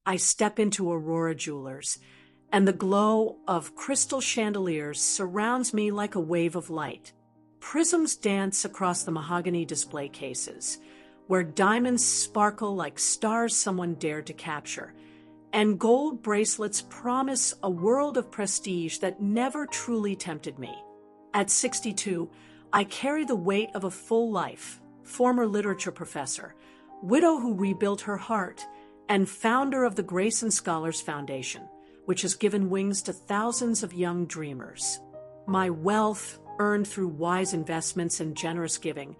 I step into Aurora Jewelers, and the glow of crystal chandeliers surrounds me like a wave of light. Prisms dance across the mahogany display cases, where diamonds sparkle like stars someone dared to capture, and gold bracelets promise a world of prestige that never truly tempted me. At 62, I carry the weight of a full life, former literature professor, widow who rebuilt her heart, and founder of the Grayson Scholars Foundation, which has given wings to thousands of young dreamers. My wealth, earned through wise investments and generous giving,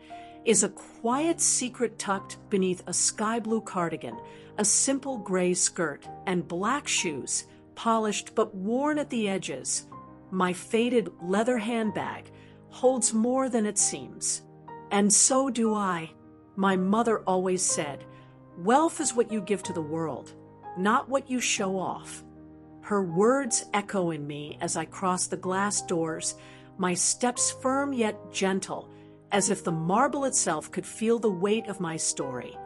is a quiet secret tucked beneath a sky blue cardigan, a simple gray skirt, and black shoes, polished but worn at the edges. My faded leather handbag holds more than it seems. And so do I. My mother always said, "Wealth is what you give to the world, not what you show off." Her words echo in me as I cross the glass doors, my steps firm yet gentle, as if the marble itself could feel the weight of my story.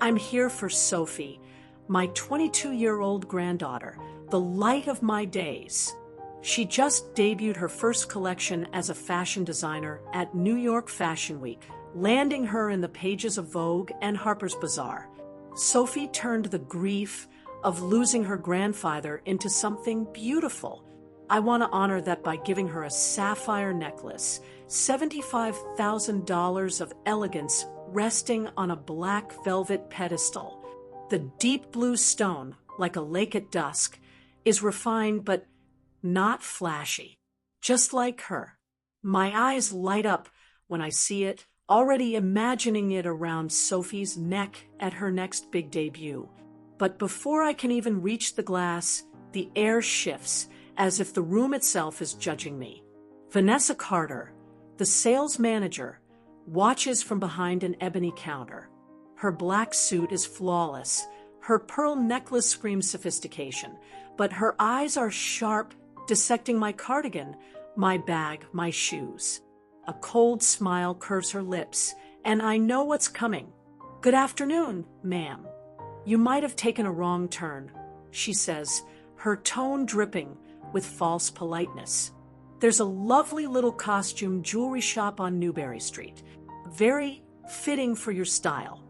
I'm here for Sophie, my 22-year-old granddaughter, the light of my days. She just debuted her first collection as a fashion designer at New York Fashion Week, landing her in the pages of Vogue and Harper's Bazaar. Sophie turned the grief of losing her grandfather into something beautiful. I want to honor that by giving her a sapphire necklace, $75,000 of elegance resting on a black velvet pedestal. The deep blue stone, like a lake at dusk, is refined but not flashy, just like her. My eyes light up when I see it, already imagining it around Sophie's neck at her next big debut. But before I can even reach the glass, the air shifts, as if the room itself is judging me. Vanessa Carter, the sales manager, watches from behind an ebony counter. Her black suit is flawless. Her pearl necklace screams sophistication, but her eyes are sharp, dissecting my cardigan, my bag, my shoes. A cold smile curves her lips, and I know what's coming. "Good afternoon, ma'am. You might have taken a wrong turn," she says, her tone dripping with false politeness. "There's a lovely little costume jewelry shop on Newberry Street, very fitting for your style.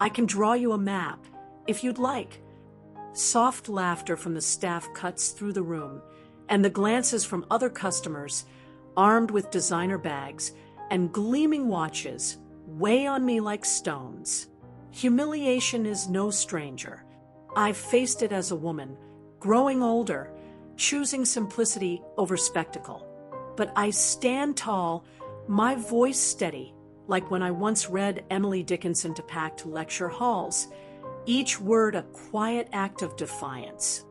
I can draw you a map, if you'd like." Soft laughter from the staff cuts through the room, and the glances from other customers, armed with designer bags and gleaming watches, weigh on me like stones. Humiliation is no stranger. I've faced it as a woman, growing older, choosing simplicity over spectacle. But I stand tall, my voice steady, like when I once read Emily Dickinson to packed lecture halls, each word a quiet act of defiance.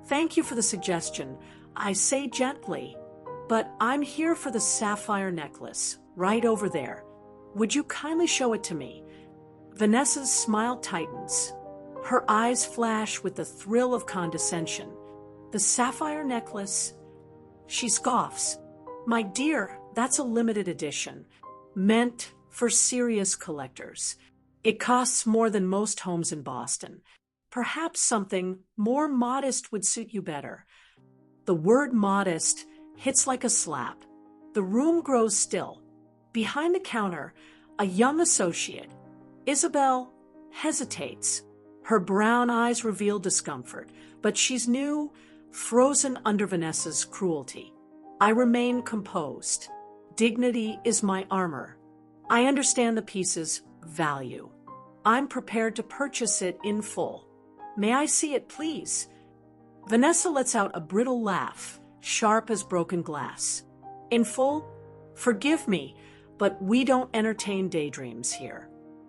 "Thank you for the suggestion," I say gently, "but I'm here for the sapphire necklace, right over there. Would you kindly show it to me?" Vanessa's smile tightens. Her eyes flash with the thrill of condescension. "The sapphire necklace?" She scoffs. "My dear, that's a limited edition, meant for serious collectors. It costs more than most homes in Boston. Perhaps something more modest would suit you better." The word modest hits like a slap. The room grows still. Behind the counter, a young associate, Isabel, hesitates. Her brown eyes reveal discomfort, but she's new, frozen under Vanessa's cruelty. I remain composed. Dignity is my armor. I understand the piece's value. I'm prepared to purchase it in full. "May I see it, please?" Vanessa lets out a brittle laugh, sharp as broken glass. "In full? Forgive me, but we don't entertain daydreams here.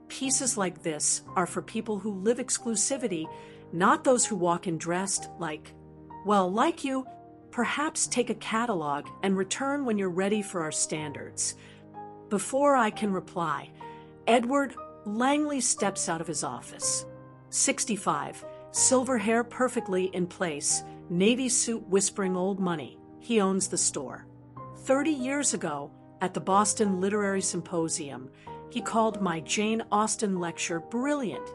Pieces like this are for people who live exclusivity, not those who walk in dressed like you. Perhaps take a catalog and return when you're ready for our standards." Before I can reply, Edward Langley steps out of his office. 65, silver hair perfectly in place, navy suit whispering old money. He owns the store. 30 years ago, at the Boston Literary Symposium, he called my Jane Austen lecture brilliant.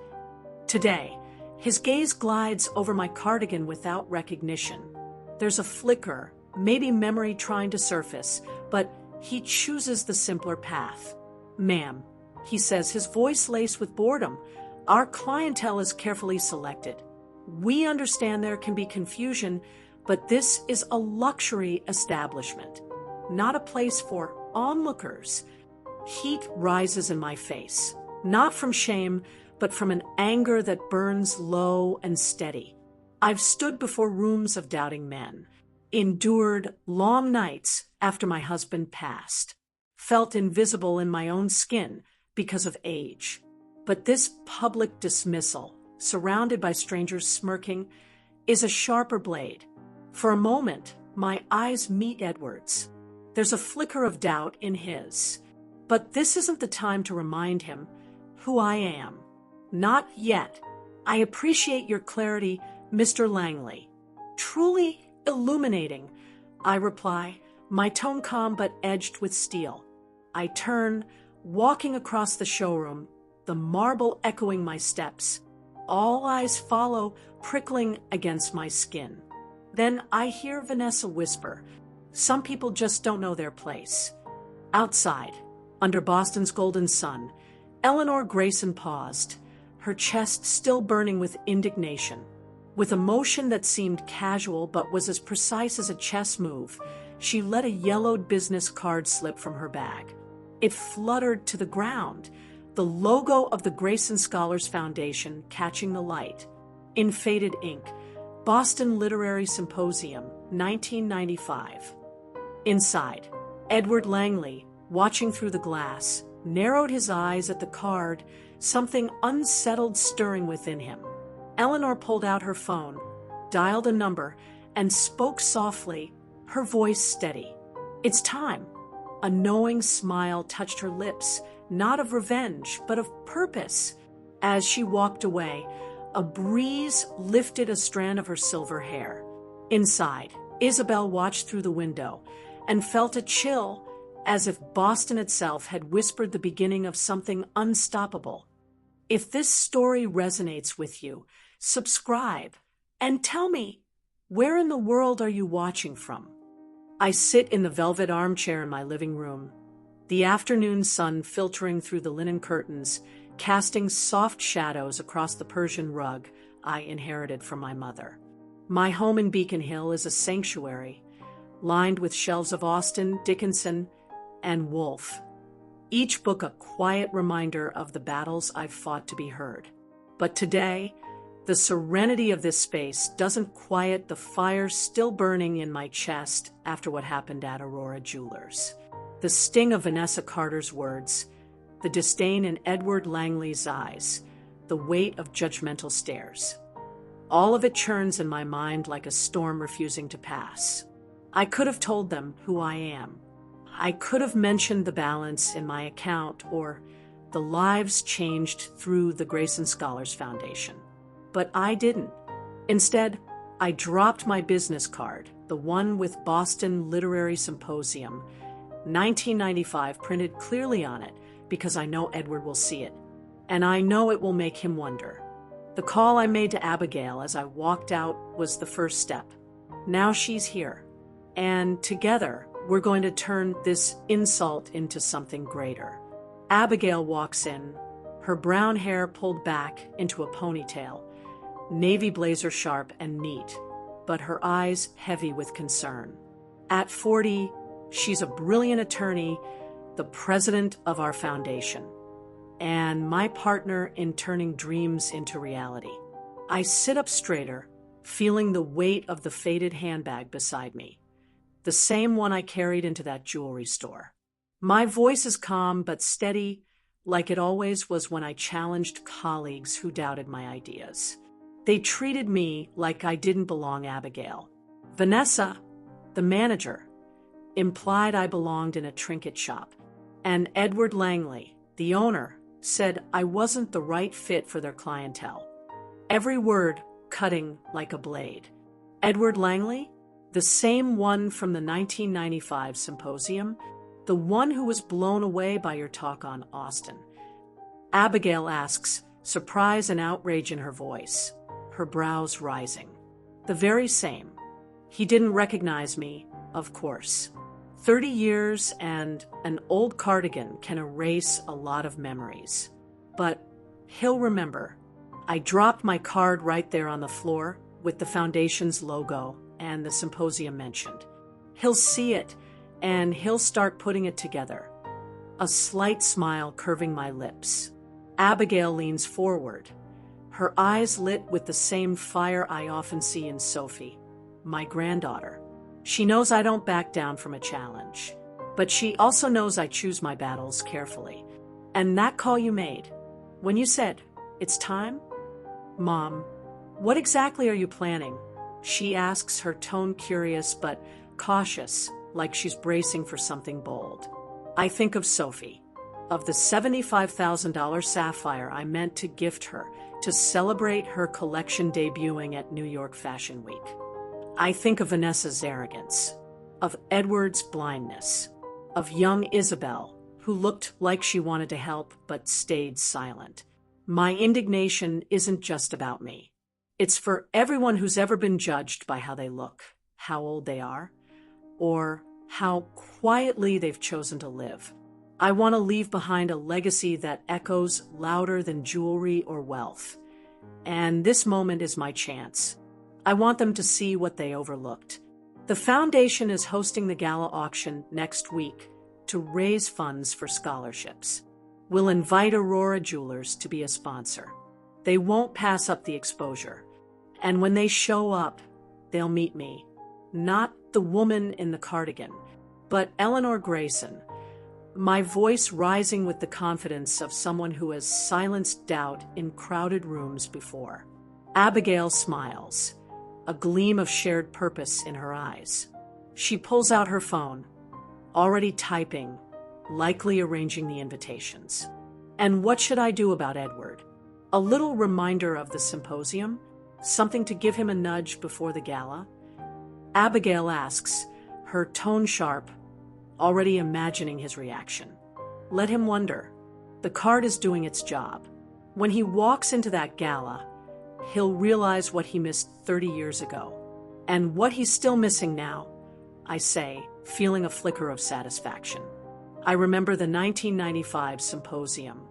Today, His gaze glides over my cardigan without recognition. There's a flicker, maybe memory trying to surface, but he chooses the simpler path. "Ma'am," he says, his voice laced with boredom, "our clientele is carefully selected. We understand there can be confusion, but this is a luxury establishment, not a place for onlookers." Heat rises in my face, not from shame, but from an anger that burns low and steady. I've stood before rooms of doubting men, endured long nights after my husband passed, felt invisible in my own skin because of age. But this public dismissal, surrounded by strangers smirking, is a sharper blade. For a moment, my eyes meet Edward's. There's a flicker of doubt in his. But this isn't the time to remind him who I am. Not yet. "I appreciate your clarity, Mr. Langley. Truly illuminating," I reply, my tone calm but edged with steel. I turn, walking across the showroom, the marble echoing my steps. All eyes follow, prickling against my skin. Then I hear Vanessa whisper, "Some people just don't know their place." Outside, under Boston's golden sun, Eleanor Grayson paused, her chest still burning with indignation. With a motion that seemed casual but was as precise as a chess move, she let a yellowed business card slip from her bag. It fluttered to the ground, the logo of the Grayson Scholars Foundation catching the light. In faded ink, Boston Literary Symposium, 1995. Inside, Edward Langley, watching through the glass, narrowed his eyes at the card, something unsettled stirring within him. Eleanor pulled out her phone, dialed a number, and spoke softly, her voice steady. "It's time." A knowing smile touched her lips, not of revenge, but of purpose. As she walked away, a breeze lifted a strand of her silver hair. Inside, Isabel watched through the window and felt a chill, as if Boston itself had whispered the beginning of something unstoppable. If this story resonates with you, subscribe and tell me, where in the world are you watching from? I sit in the velvet armchair in my living room, the afternoon sun filtering through the linen curtains, casting soft shadows across the Persian rug I inherited from my mother. My home in Beacon Hill is a sanctuary, lined with shelves of Austen, Dickinson, and Woolf. Each book a quiet reminder of the battles I've fought to be heard. But today, the serenity of this space doesn't quiet the fire still burning in my chest after what happened at Aurora Jewelers. The sting of Vanessa Carter's words, the disdain in Edward Langley's eyes, the weight of judgmental stares. All of it churns in my mind like a storm refusing to pass. I could have told them who I am. I could have mentioned the balance in my account or the lives changed through the Grayson Scholars Foundation. But I didn't. Instead, I dropped my business card, the one with Boston Literary Symposium, 1995, printed clearly on it, because I know Edward will see it. And I know it will make him wonder. The call I made to Abigail as I walked out was the first step. Now she's here. And together, we're going to turn this insult into something greater. Abigail walks in, her brown hair pulled back into a ponytail, navy blazer sharp and neat, but her eyes heavy with concern. At 40, she's a brilliant attorney, the president of our foundation, and my partner in turning dreams into reality. I sit up straighter, feeling the weight of the faded handbag beside me, the same one I carried into that jewelry store. My voice is calm but steady, like it always was when I challenged colleagues who doubted my ideas. They treated me like I didn't belong, Abigail. Vanessa, the manager, implied I belonged in a trinket shop. And Edward Langley, the owner, said I wasn't the right fit for their clientele. Every word cutting like a blade. Edward Langley? The same one from the 1995 symposium, the one who was blown away by your talk on Austen. Abigail asks, surprise and outrage in her voice. her brows rising. The very same. He didn't recognize me, of course. 30 years and an old cardigan can erase a lot of memories. But he'll remember. I dropped my card right there on the floor with the foundation's logo and the symposium mentioned. He'll see it, and he'll start putting it together. A slight smile curving my lips. Abigail leans forward, her eyes lit with the same fire I often see in Sophie, my granddaughter. She knows I don't back down from a challenge, but she also knows I choose my battles carefully. And that call you made, when you said, "It's time?" "Mom, what exactly are you planning?" she asks, her tone curious but cautious, like she's bracing for something bold. I think of Sophie, of the $75,000 sapphire I meant to gift her to celebrate her collection debuting at New York Fashion Week. I think of Vanessa's arrogance, of Edward's blindness, of young Isabel, who looked like she wanted to help but stayed silent. My indignation isn't just about me. It's for everyone who's ever been judged by how they look, how old they are, or how quietly they've chosen to live. I want to leave behind a legacy that echoes louder than jewelry or wealth. And this moment is my chance. I want them to see what they overlooked. The foundation is hosting the gala auction next week to raise funds for scholarships. We'll invite Aurora Jewelers to be a sponsor. They won't pass up the exposure. And when they show up, they'll meet me. Not the woman in the cardigan, but Eleanor Grayson, my voice rising with the confidence of someone who has silenced doubt in crowded rooms before. Abigail smiles, a gleam of shared purpose in her eyes. She pulls out her phone, already typing, likely arranging the invitations. And what should I do about Edward? A little reminder of the symposium? Something to give him a nudge before the gala? Abigail asks, her tone sharp, already imagining his reaction. Let him wonder. The card is doing its job. When he walks into that gala, he'll realize what he missed 30 years ago. And what he's still missing now, I say, feeling a flicker of satisfaction. I remember the 1995 symposium,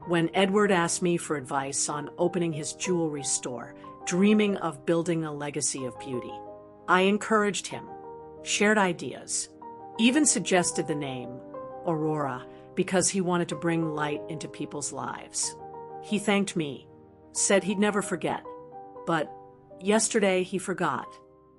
when Edward asked me for advice on opening his jewelry store, dreaming of building a legacy of beauty. I encouraged him, shared ideas, even suggested the name, Aurora, because he wanted to bring light into people's lives. He thanked me, said he'd never forget, but yesterday he forgot.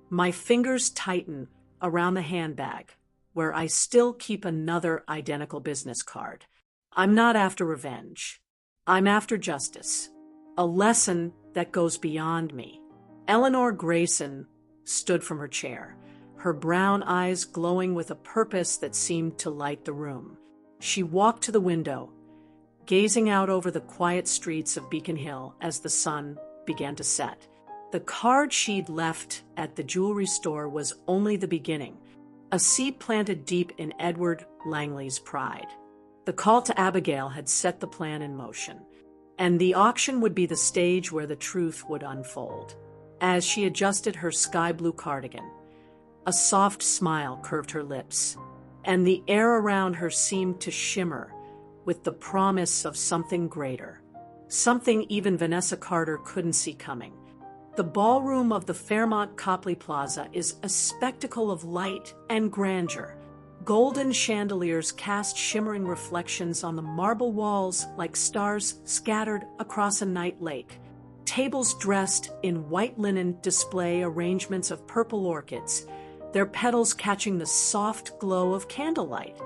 My fingers tighten around the handbag, where I still keep another identical business card. I'm not after revenge. I'm after justice, a lesson that goes beyond me. Eleanor Grayson stood from her chair, her brown eyes glowing with a purpose that seemed to light the room. She walked to the window, gazing out over the quiet streets of Beacon Hill as the sun began to set. The card she'd left at the jewelry store was only the beginning, a seed planted deep in Edward Langley's pride. The call to Abigail had set the plan in motion, and the auction would be the stage where the truth would unfold. As she adjusted her sky blue cardigan, a soft smile curved her lips, and the air around her seemed to shimmer with the promise of something greater, something even Vanessa Carter couldn't see coming. The ballroom of the Fairmont Copley Plaza is a spectacle of light and grandeur. Golden chandeliers cast shimmering reflections on the marble walls like stars scattered across a night lake. Tables dressed in white linen display arrangements of purple orchids, their petals catching the soft glow of candlelight.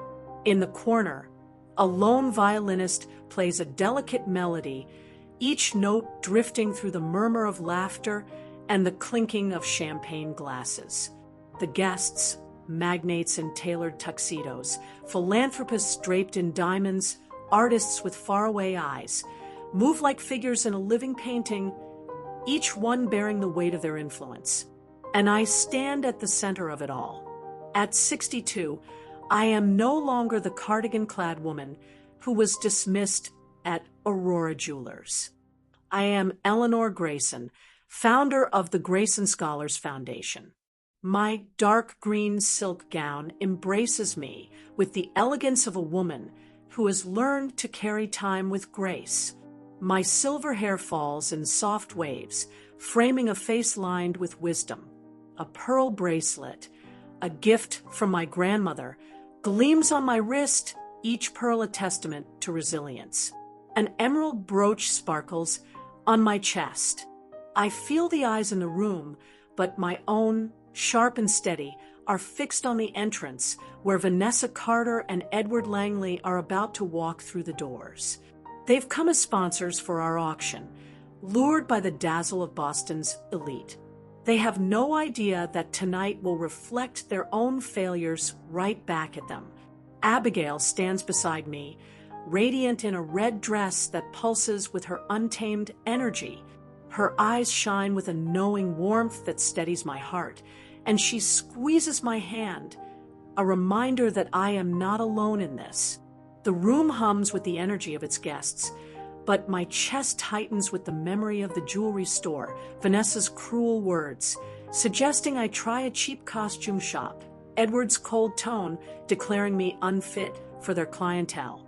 In the corner, a lone violinist plays a delicate melody, each note drifting through the murmur of laughter and the clinking of champagne glasses. The guests, magnates in tailored tuxedos, philanthropists draped in diamonds, artists with faraway eyes, move like figures in a living painting, each one bearing the weight of their influence. And I stand at the center of it all. At 62, I am no longer the cardigan-clad woman who was dismissed at Aurora Jewelers. I am Eleanor Grayson, founder of the Grayson Scholars Foundation. My dark green silk gown embraces me with the elegance of a woman who has learned to carry time with grace. My silver hair falls in soft waves, framing a face lined with wisdom. A pearl bracelet, a gift from my grandmother, gleams on my wrist, each pearl a testament to resilience. An emerald brooch sparkles on my chest. I feel the eyes in the room, but my own, sharp and steady, are fixed on the entrance where Vanessa Carter and Edward Langley are about to walk through the doors. They've come as sponsors for our auction, lured by the dazzle of Boston's elite. They have no idea that tonight will reflect their own failures right back at them. Abigail stands beside me, radiant in a red dress that pulses with her untamed energy. Her eyes shine with a knowing warmth that steadies my heart, and she squeezes my hand, a reminder that I am not alone in this. The room hums with the energy of its guests, but my chest tightens with the memory of the jewelry store, Vanessa's cruel words, suggesting I try a cheap costume shop, Edward's cold tone declaring me unfit for their clientele.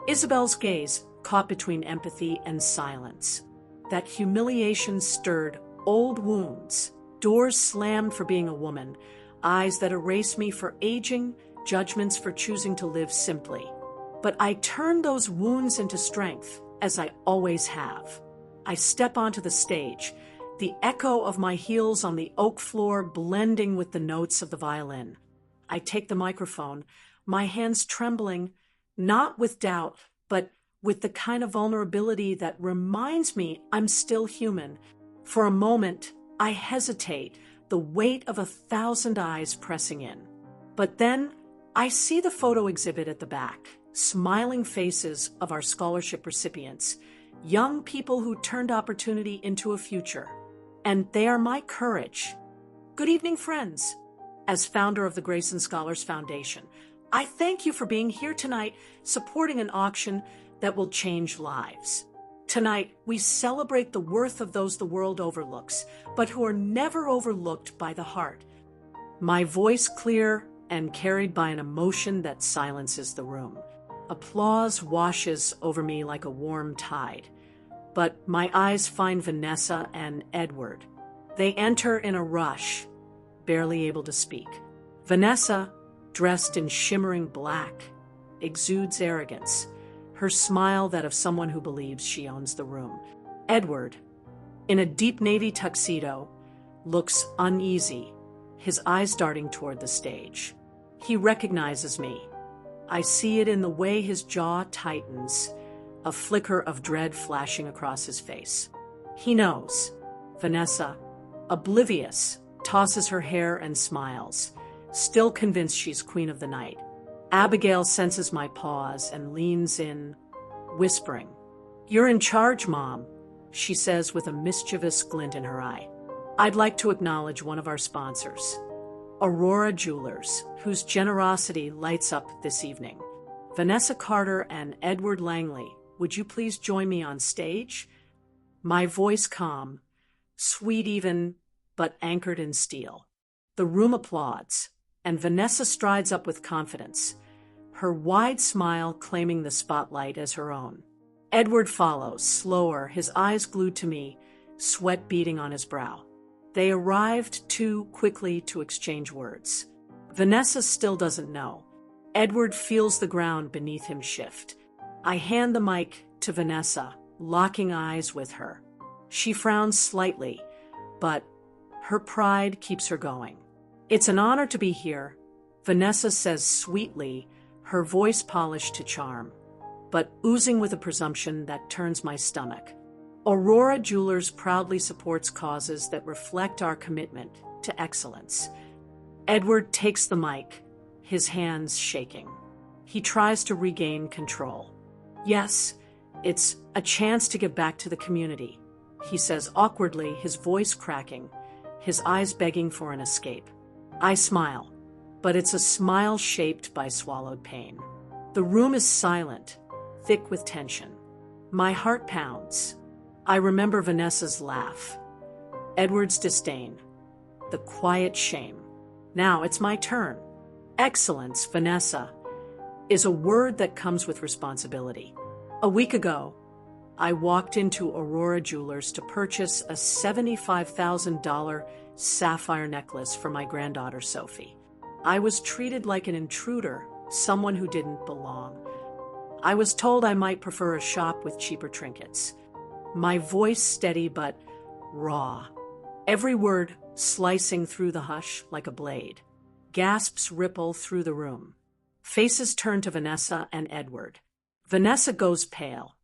Isabel's gaze caught between empathy and silence. That humiliation stirred old wounds, doors slammed for being a woman, eyes that erase me for aging, judgments for choosing to live simply. But I turn those wounds into strength, as I always have. I step onto the stage, the echo of my heels on the oak floor blending with the notes of the violin. I take the microphone, my hands trembling, not with doubt, but with the kind of vulnerability that reminds me I'm still human. For a moment, I hesitate, the weight of 1,000 eyes pressing in. But then, I see the photo exhibit at the back, smiling faces of our scholarship recipients, young people who turned opportunity into a future. And they are my courage. Good evening, friends. As founder of the Grayson Scholars Foundation, I thank you for being here tonight, supporting an auction that will change lives. Tonight, we celebrate the worth of those the world overlooks, but who are never overlooked by the heart. My voice clear and carried by an emotion that silences the room. Applause washes over me like a warm tide. But my eyes find Vanessa and Edward. They enter in a rush, barely able to speak. Vanessa, dressed in shimmering black, exudes arrogance, her smile that of someone who believes she owns the room. Edward, in a deep navy tuxedo, looks uneasy, his eyes darting toward the stage. He recognizes me. I see it in the way his jaw tightens, a flicker of dread flashing across his face. He knows. Vanessa, oblivious, tosses her hair and smiles, still convinced she's queen of the night. Abigail senses my pause and leans in, whispering, "You're in charge, Mom," she says with a mischievous glint in her eye. I'd like to acknowledge one of our sponsors, Aurora Jewelers, whose generosity lights up this evening. Vanessa Carter and Edward Langley, would you please join me on stage? My voice calm, sweet even, but anchored in steel. The room applauds, and Vanessa strides up with confidence, her wide smile claiming the spotlight as her own. Edward follows, slower, his eyes glued to me, sweat beading on his brow. They arrived too quickly to exchange words. Vanessa still doesn't know. Edward feels the ground beneath him shift. I hand the mic to Vanessa, locking eyes with her. She frowns slightly, but her pride keeps her going. It's an honor to be here, Vanessa says sweetly, her voice polished to charm, but oozing with a presumption that turns my stomach. Aurora Jewelers proudly supports causes that reflect our commitment to excellence. Edward takes the mic, his hands shaking. He tries to regain control. Yes, it's a chance to give back to the community, he says awkwardly, his voice cracking, his eyes begging for an escape. I smile, but it's a smile shaped by swallowed pain. The room is silent, thick with tension. My heart pounds. I remember Vanessa's laugh. Edward's disdain. The quiet shame. Now it's my turn. Excellence, Vanessa, is a word that comes with responsibility. A week ago, I walked into Aurora Jewelers to purchase a $75,000 sapphire necklace for my granddaughter, Sophie. I was treated like an intruder, someone who didn't belong. I was told I might prefer a shop with cheaper trinkets. My voice steady but raw. Every word slicing through the hush like a blade. Gasps ripple through the room. Faces turn to Vanessa and Edward. Vanessa goes pale,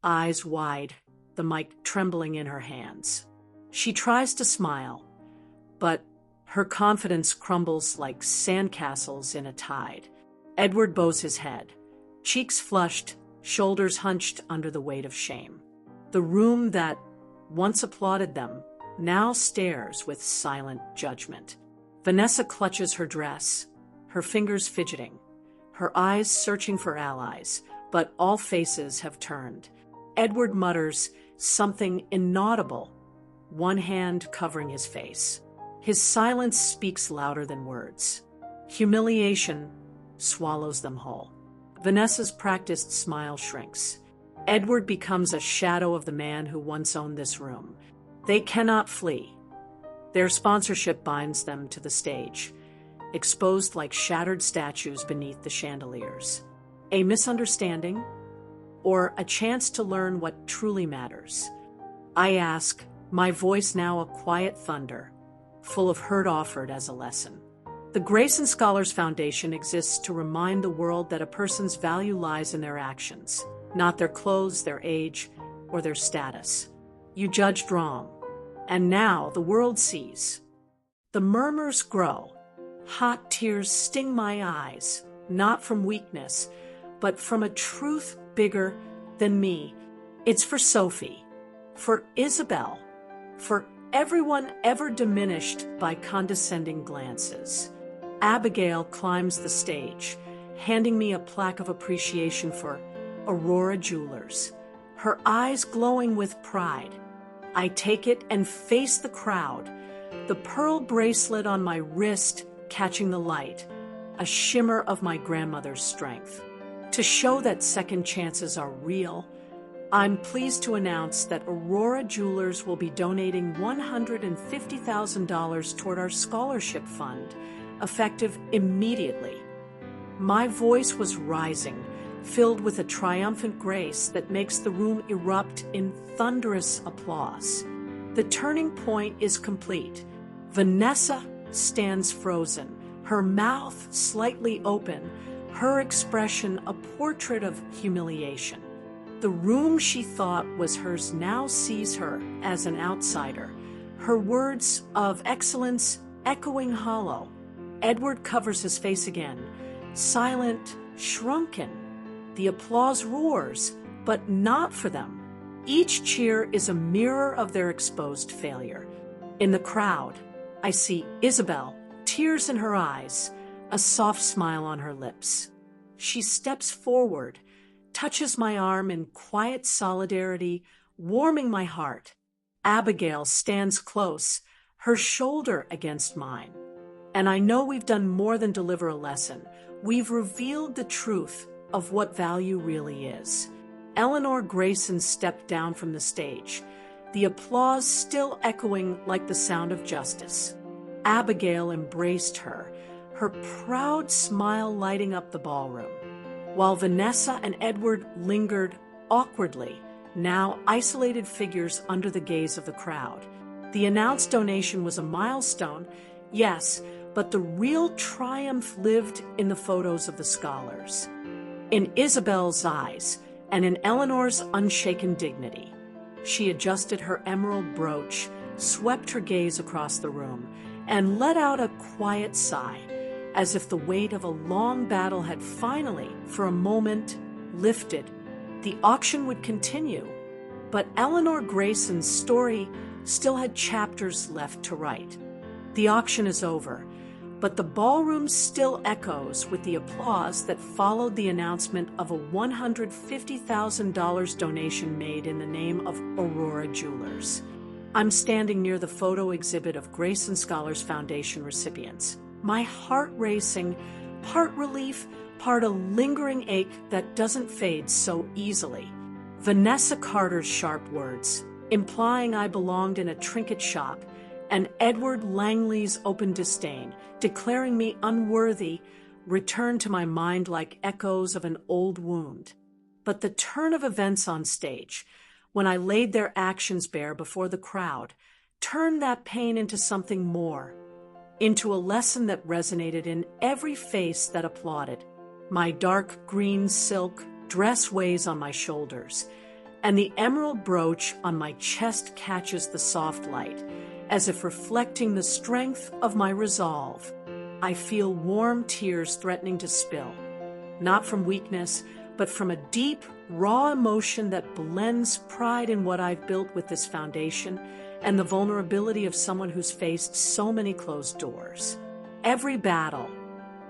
eyes wide, the mic trembling in her hands. She tries to smile, but her confidence crumbles like sandcastles in a tide. Edward bows his head, cheeks flushed, shoulders hunched under the weight of shame. The room that once applauded them now stares with silent judgment. Vanessa clutches her dress, her fingers fidgeting, her eyes searching for allies, but all faces have turned. Edward mutters something inaudible, one hand covering his face. His silence speaks louder than words. Humiliation swallows them whole. Vanessa's practiced smile shrinks. Edward becomes a shadow of the man who once owned this room. They cannot flee. Their sponsorship binds them to the stage, exposed like shattered statues beneath the chandeliers. A misunderstanding, or a chance to learn what truly matters? I ask, my voice now a quiet thunder, full of hurt offered as a lesson. The Grayson Scholars Foundation exists to remind the world that a person's value lies in their actions, not their clothes, their age, or their status. You judged wrong, and now the world sees. The murmurs grow. Hot tears sting my eyes, not from weakness, but from a truth bigger than me. It's for Sophie, for Isabel, for everyone ever diminished by condescending glances. Abigail climbs the stage, handing me a plaque of appreciation for Aurora Jewelers, her eyes glowing with pride. I take it and face the crowd, the pearl bracelet on my wrist catching the light, a shimmer of my grandmother's strength. To show that second chances are real, I'm pleased to announce that Aurora Jewelers will be donating $150,000 toward our scholarship fund, effective immediately. My voice was rising, filled with a triumphant grace that makes the room erupt in thunderous applause. The turning point is complete. Vanessa stands frozen, her mouth slightly open, her expression a portrait of humiliation. The room she thought was hers now sees her as an outsider, her words of excellence echoing hollow. Edward covers his face again, silent, shrunken. The applause roars, but not for them. Each cheer is a mirror of their exposed failure. In the crowd, I see Isabel, tears in her eyes, a soft smile on her lips. She steps forward, touches my arm in quiet solidarity, warming my heart. Abigail stands close, her shoulder against mine. And I know we've done more than deliver a lesson. We've revealed the truth of what value really is. Eleanor Grayson stepped down from the stage, the applause still echoing like the sound of justice. Abigail embraced her, her proud smile lighting up the ballroom, while Vanessa and Edward lingered awkwardly, now isolated figures under the gaze of the crowd. The announced donation was a milestone, yes, but the real triumph lived in the photos of the scholars, in Isabel's eyes, and in Eleanor's unshaken dignity. She adjusted her emerald brooch, swept her gaze across the room, and let out a quiet sigh, as if the weight of a long battle had finally, for a moment, lifted. The auction would continue, but Eleanor Grayson's story still had chapters left to write. The auction is over, but the ballroom still echoes with the applause that followed the announcement of a $150,000 donation made in the name of Aurora Jewelers. I'm standing near the photo exhibit of Grayson Scholars Foundation recipients, my heart racing, part relief, part a lingering ache that doesn't fade so easily. Vanessa Carter's sharp words, implying I belonged in a trinket shop, and Edward Langley's open disdain, declaring me unworthy, returned to my mind like echoes of an old wound. But the turn of events on stage, when I laid their actions bare before the crowd, turned that pain into something more, into a lesson that resonated in every face that applauded. My dark green silk dress weighs on my shoulders, and the emerald brooch on my chest catches the soft light, as if reflecting the strength of my resolve. I feel warm tears threatening to spill, not from weakness, but from a deep, raw emotion that blends pride in what I've built with this foundation and the vulnerability of someone who's faced so many closed doors. Every battle,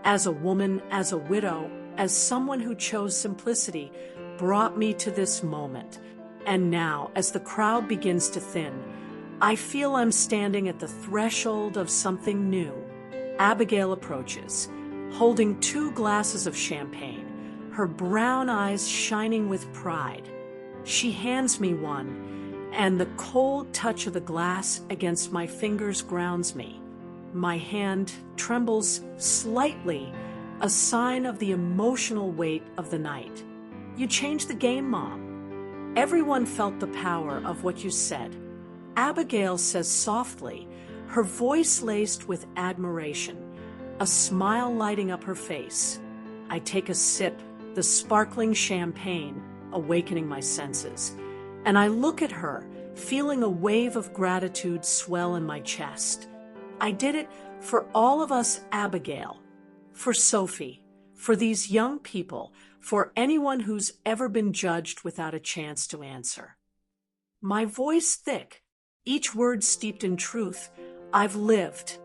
as a woman, as a widow, as someone who chose simplicity, brought me to this moment. And now, as the crowd begins to thin, I feel I'm standing at the threshold of something new. Abigail approaches, holding 2 glasses of champagne, her brown eyes shining with pride. She hands me one, and the cold touch of the glass against my fingers grounds me. My hand trembles slightly, a sign of the emotional weight of the night. You changed the game, Mom. Everyone felt the power of what you said. Abigail says softly, her voice laced with admiration, a smile lighting up her face. I take a sip, the sparkling champagne awakening my senses, and I look at her, feeling a wave of gratitude swell in my chest. I did it for all of us, Abigail, for Sophie, for these young people, for anyone who's ever been judged without a chance to answer. My voice thick, each word steeped in truth. I've lived.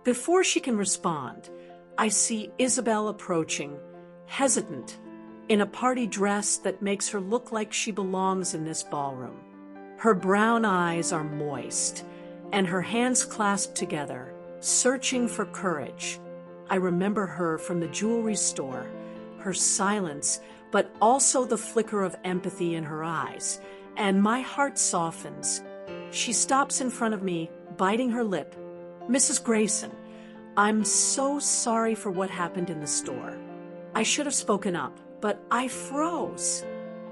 Before she can respond, I see Isabel approaching, hesitant, in a party dress that makes her look like she belongs in this ballroom. Her brown eyes are moist, and her hands clasped together, searching for courage. I remember her from the jewelry store, her silence, but also the flicker of empathy in her eyes, and my heart softens. She stops in front of me, biting her lip. Mrs. Grayson, I'm so sorry for what happened in the store. I should have spoken up, but I froze.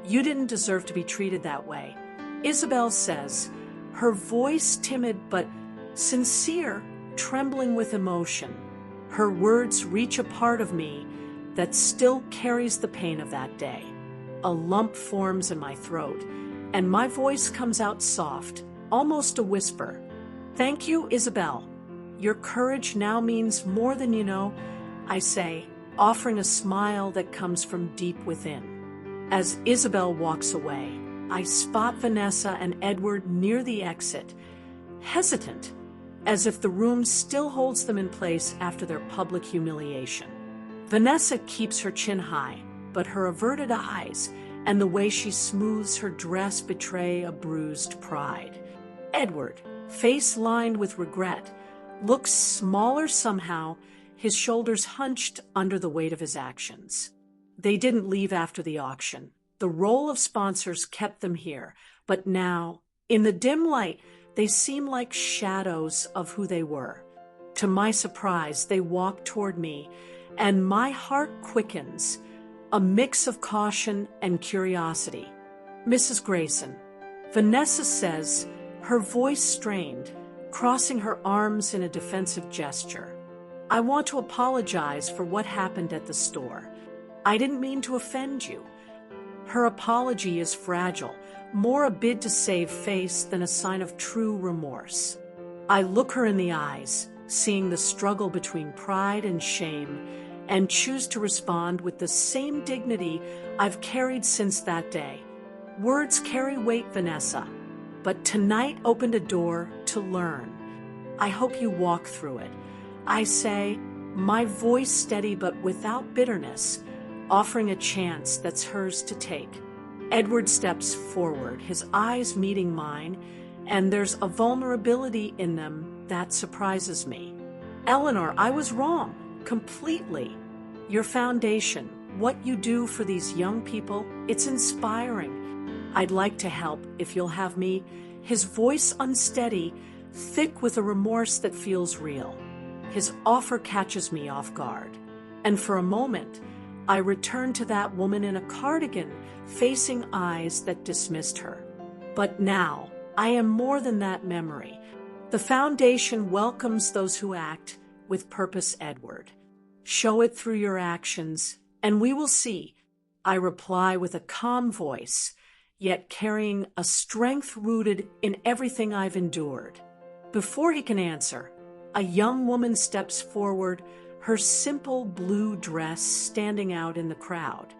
You didn't deserve to be treated that way, Isabel says, her voice timid but sincere, trembling with emotion. Her words reach a part of me that still carries the pain of that day. A lump forms in my throat, and my voice comes out soft, almost a whisper. Thank you, Isabel. Your courage now means more than you know, I say, offering a smile that comes from deep within. As Isabel walks away, I spot Vanessa and Edward near the exit, hesitant, as if the room still holds them in place after their public humiliation. Vanessa keeps her chin high, but her averted eyes and the way she smooths her dress betray a bruised pride. Edward, face lined with regret, looks smaller somehow, his shoulders hunched under the weight of his actions. They didn't leave after the auction. The role of sponsors kept them here, but now, in the dim light, they seem like shadows of who they were. To my surprise, they walk toward me, and my heart quickens, a mix of caution and curiosity. Mrs. Grayson, Vanessa says, her voice strained, crossing her arms in a defensive gesture. I want to apologize for what happened at the store. I didn't mean to offend you. Her apology is fragile, more a bid to save face than a sign of true remorse. I look her in the eyes, seeing the struggle between pride and shame, and choose to respond with the same dignity I've carried since that day. Words carry weight, Vanessa, but tonight opened a door to learn. I hope you walk through it. I say, my voice steady but without bitterness, offering a chance that's hers to take. Edward steps forward, his eyes meeting mine, and there's a vulnerability in them that surprises me. Eleanor, I was wrong, completely. Your foundation, what you do for these young people, it's inspiring. I'd like to help if you'll have me. His voice unsteady, thick with a remorse that feels real. His offer catches me off guard. And for a moment, I return to that woman in a cardigan, facing eyes that dismissed her. But now, I am more than that memory. The foundation welcomes those who act with purpose, Edward. Show it through your actions, and we will see. I reply with a calm voice, yet carrying a strength rooted in everything I've endured. Before he can answer, a young woman steps forward, her simple blue dress standing out in the crowd.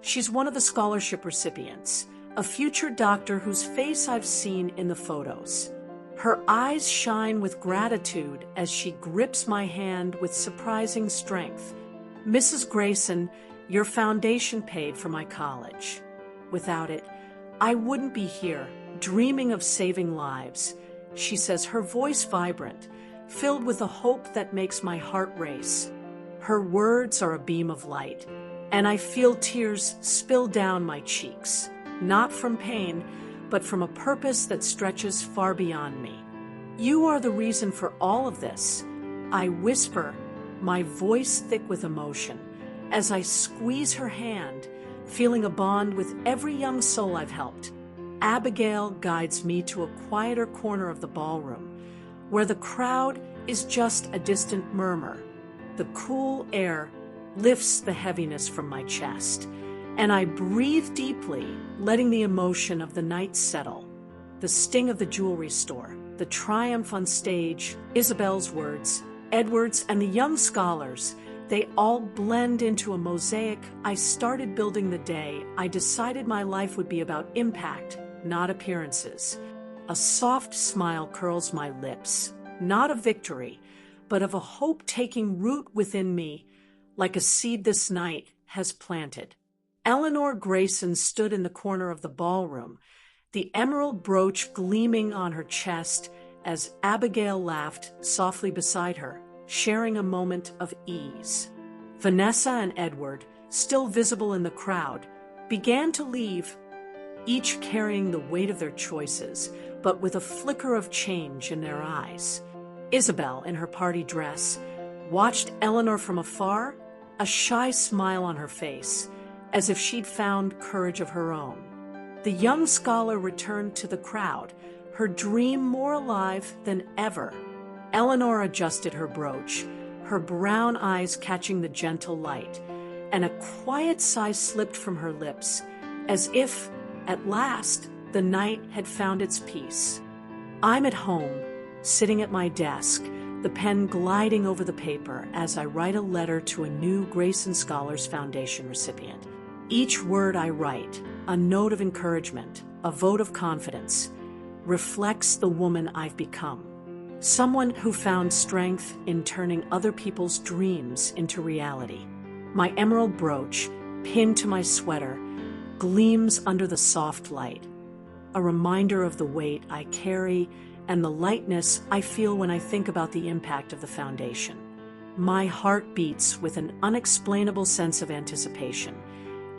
She's one of the scholarship recipients, a future doctor whose face I've seen in the photos. Her eyes shine with gratitude as she grips my hand with surprising strength. Mrs. Grayson, your foundation paid for my college. Without it, I wouldn't be here, dreaming of saving lives, she says, her voice vibrant, filled with a hope that makes my heart race. Her words are a beam of light, and I feel tears spill down my cheeks, not from pain, but from a purpose that stretches far beyond me. You are the reason for all of this, I whisper, my voice thick with emotion, as I squeeze her hand, feeling a bond with every young soul I've helped. Abigail guides me to a quieter corner of the ballroom, where the crowd is just a distant murmur. The cool air lifts the heaviness from my chest, and I breathe deeply, letting the emotion of the night settle. The sting of the jewelry store, the triumph on stage, Isabel's words, Edward's, and the young scholars, they all blend into a mosaic. I started building the day I decided my life would be about impact, not appearances. A soft smile curls my lips, not of victory, but of a hope taking root within me, like a seed this night has planted. Eleanor Grayson stood in the corner of the ballroom, the emerald brooch gleaming on her chest as Abigail laughed softly beside her, sharing a moment of ease. Vanessa and Edward, still visible in the crowd, began to leave, each carrying the weight of their choices, but with a flicker of change in their eyes. Isabel, in her party dress, watched Eleanor from afar, a shy smile on her face, as if she'd found courage of her own. The young scholar returned to the crowd, her dream more alive than ever. Eleanor adjusted her brooch, her brown eyes catching the gentle light, and a quiet sigh slipped from her lips, as if, at last, the night had found its peace. I'm at home, sitting at my desk, the pen gliding over the paper as I write a letter to a new Grayson Scholars Foundation recipient. Each word I write, a note of encouragement, a vote of confidence, reflects the woman I've become. Someone who found strength in turning other people's dreams into reality. My emerald brooch, pinned to my sweater, gleams under the soft light, a reminder of the weight I carry and the lightness I feel when I think about the impact of the foundation. My heart beats with an unexplainable sense of anticipation,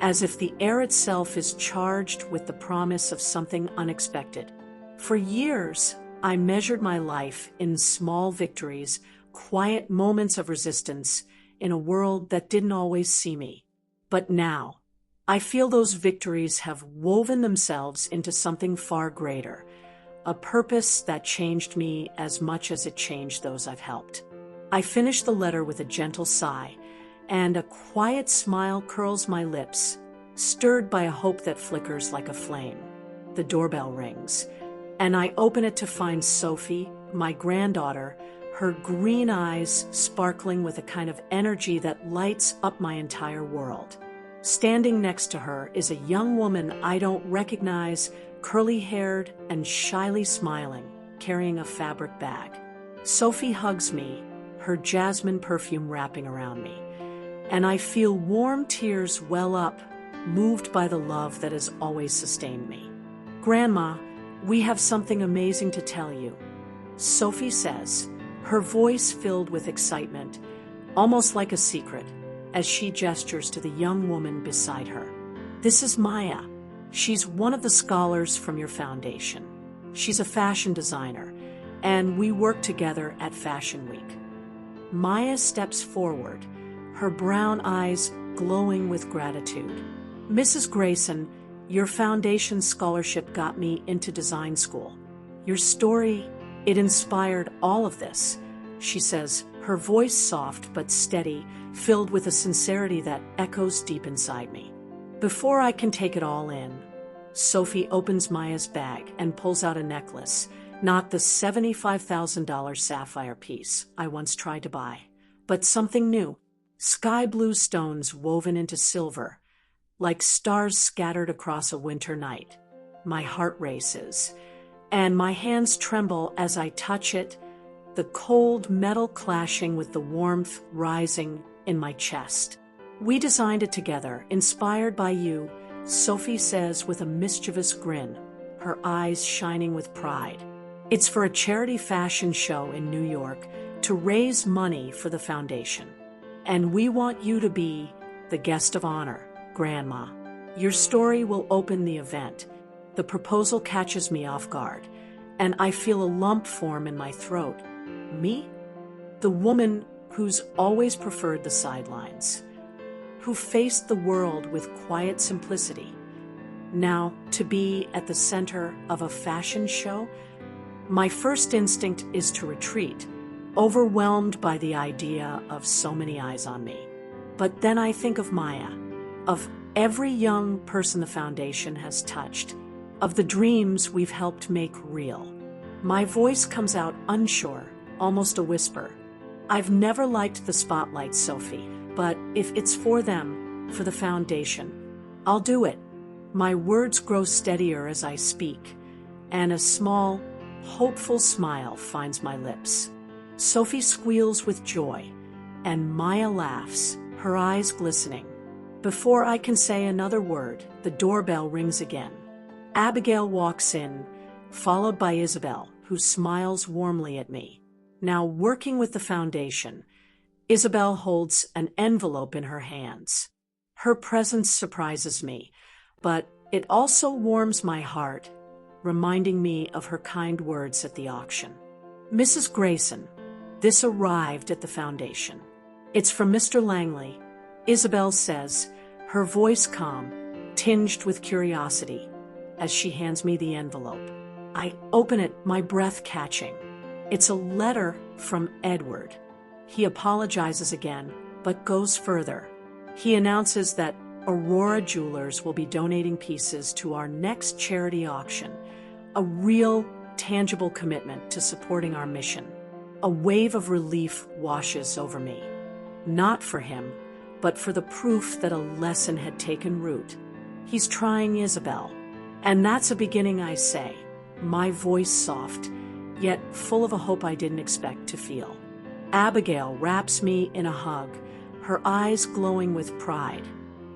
as if the air itself is charged with the promise of something unexpected. For years, I measured my life in small victories, quiet moments of resistance in a world that didn't always see me. But now, I feel those victories have woven themselves into something far greater, a purpose that changed me as much as it changed those I've helped. I finish the letter with a gentle sigh, and a quiet smile curls my lips, stirred by a hope that flickers like a flame. The doorbell rings, and I open it to find Sophie, my granddaughter, her green eyes sparkling with a kind of energy that lights up my entire world. Standing next to her is a young woman I don't recognize, curly-haired and shyly smiling, carrying a fabric bag. Sophie hugs me, her jasmine perfume wrapping around me, and I feel warm tears well up, moved by the love that has always sustained me. Grandma, We have something amazing to tell you, Sophie says, her voice filled with excitement, almost like a secret, as she gestures to the young woman beside her. This is Maya. She's one of the scholars from your foundation. She's a fashion designer, and we work together at Fashion Week. Maya steps forward, her brown eyes glowing with gratitude. Mrs. Grayson, your foundation scholarship got me into design school. Your story, it inspired all of this, she says, her voice soft but steady, filled with a sincerity that echoes deep inside me. Before I can take it all in, Sophie opens Maya's bag and pulls out a necklace, not the $75,000 sapphire piece I once tried to buy, but something new, sky blue stones woven into silver, like stars scattered across a winter night. My heart races, and my hands tremble as I touch it, the cold metal clashing with the warmth rising in my chest. We designed it together, inspired by you, Sophie says with a mischievous grin, her eyes shining with pride. It's for a charity fashion show in New York to raise money for the foundation. And we want you to be the guest of honor, Grandma. Your story will open the event. The proposal catches me off guard, and I feel a lump form in my throat. Me? The woman who's always preferred the sidelines, who faced the world with quiet simplicity. Now, to be at the center of a fashion show, my first instinct is to retreat, overwhelmed by the idea of so many eyes on me. But then I think of Maya, of every young person the foundation has touched, of the dreams we've helped make real. My voice comes out unsure, almost a whisper. I've never liked the spotlight, Sophie, but if it's for them, for the foundation, I'll do it. My words grow steadier as I speak, and a small, hopeful smile finds my lips. Sophie squeals with joy, and Maya laughs, her eyes glistening. Before I can say another word, the doorbell rings again. Abigail walks in, followed by Isabel, who smiles warmly at me. Now, working with the foundation, Isabel holds an envelope in her hands. Her presence surprises me, but it also warms my heart, reminding me of her kind words at the auction. Mrs. Grayson, this arrived at the foundation. It's from Mr. Langley, Isabel says, her voice calm, tinged with curiosity, as she hands me the envelope. I open it, my breath catching. It's a letter from Edward. He apologizes again, but goes further. He announces that Aurora Jewelers will be donating pieces to our next charity auction, a real, tangible commitment to supporting our mission. A wave of relief washes over me. Not for him, but for the proof that a lesson had taken root. He's trying Isabel, and that's a beginning, I say, my voice soft, yet full of a hope I didn't expect to feel. Abigail wraps me in a hug, her eyes glowing with pride.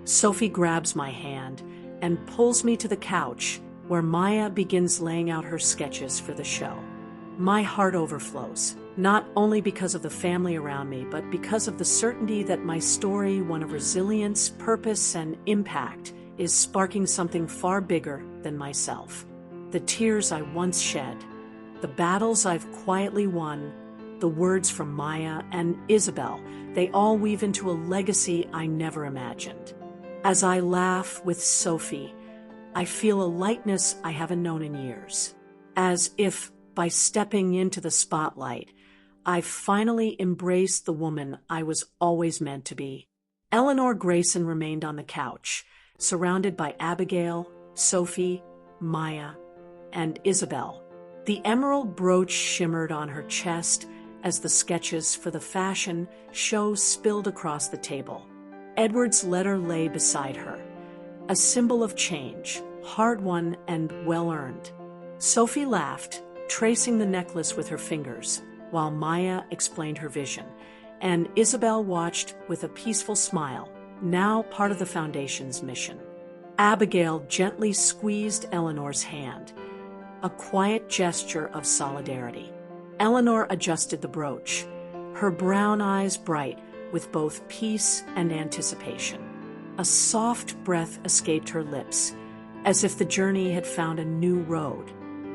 Sophie grabs my hand and pulls me to the couch where Maya begins laying out her sketches for the show. My heart overflows, not only because of the family around me, but because of the certainty that my story, one of resilience, purpose, and impact, is sparking something far bigger than myself. The tears I once shed, the battles I've quietly won, the words from Maya and Isabel, they all weave into a legacy I never imagined. As I laugh with Sophie, I feel a lightness I haven't known in years, as if by stepping into the spotlight, I've finally embraced the woman I was always meant to be. Eleanor Grayson remained on the couch, surrounded by Abigail, Sophie, Maya, and Isabel. The emerald brooch shimmered on her chest as the sketches for the fashion show spilled across the table. Edward's letter lay beside her, a symbol of change, hard-won and well-earned. Sophie laughed, tracing the necklace with her fingers, while Maya explained her vision, and Isabel watched with a peaceful smile, now part of the foundation's mission. Abigail gently squeezed Eleanor's hand, a quiet gesture of solidarity. Eleanor adjusted the brooch, her brown eyes bright with both peace and anticipation. A soft breath escaped her lips, as if the journey had found a new road.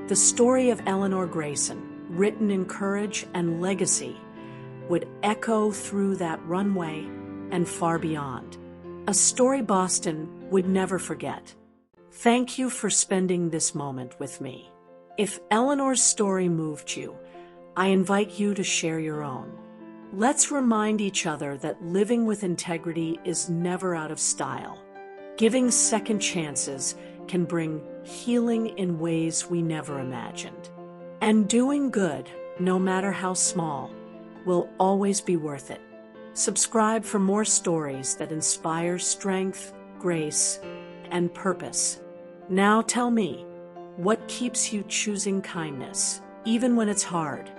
The story of Eleanor Grayson, written in courage and legacy, would echo through that runway and far beyond. A story Boston would never forget. Thank you for spending this moment with me. If Eleanor's story moved you, I invite you to share your own. Let's remind each other that living with integrity is never out of style. Giving second chances can bring healing in ways we never imagined. And doing good, no matter how small, will always be worth it. Subscribe for more stories that inspire strength, grace, and purpose. Now tell me, what keeps you choosing kindness, even when it's hard?